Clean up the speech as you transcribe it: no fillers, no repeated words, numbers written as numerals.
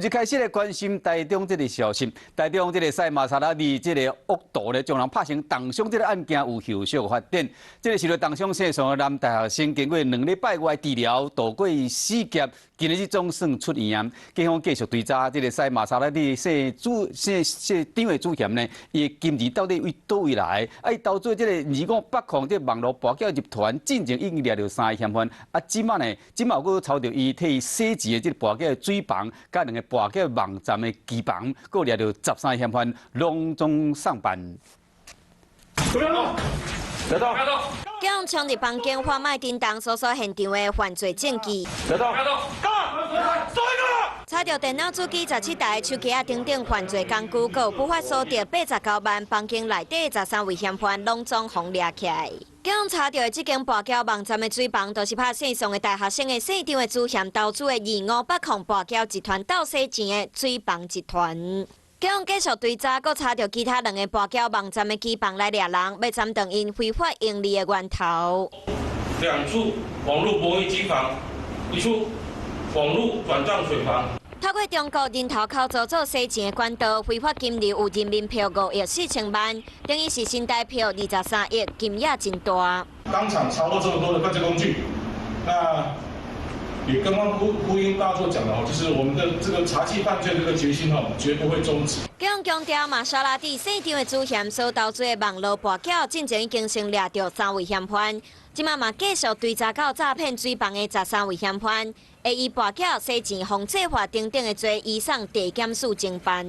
一开始咧关心台中这个消息，台中这个赛马萨拉利这个恶徒咧，将人拍成重伤这个案件有后续发展。这个是咧重伤受伤的男大学生，经过2礼拜外治疗，度过死劫，今日总算出院。警方继续追查这个赛马萨拉利市长的主嫌呢，伊金钱到底为倒位来？伊投资这个258控这网络博缴集团，进前已经掠到3个嫌犯，即马又抄到伊替伊洗钱的这个博缴水房，甲2个博缴网站的机房，佫掠到13个嫌犯，拢总上班。不要动！别动！不要动！警方冲入房间，贩卖叮当搜索现场的犯罪证据。别动！不要动！干！走一个！查到电脑主机17台、手机等等犯罪工具，佮不法所得89万，房间内底13位嫌犯拢总互掠起来。警方查到的这间博缴网站的水房，都是拍线上的大学生的市场的主嫌投资的258控博缴集团盗洗钱的水房集团。警方继续追查，佮查到其他2个博缴网站的机房来掠人，要斩断因非法盈利的源头。2处网络博弈机房，1处网络转账水房。透过中国人头口做洗钱的管道，非法金流有人民票5亿4千万，等于是新台票23亿，金额真大。当场查获这么多的犯罪工具，那也刚刚呼应大作讲的就是我们的这个查缉犯罪的这个决心绝不会终止。警方强调，玛莎拉蒂市场的主嫌所投资的网络博缴，进前已经先掠到3位嫌犯，即嘛继续追查到诈骗水房的13位嫌犯，会以博缴、洗钱、防制法等等的罪，移送地检署侦办。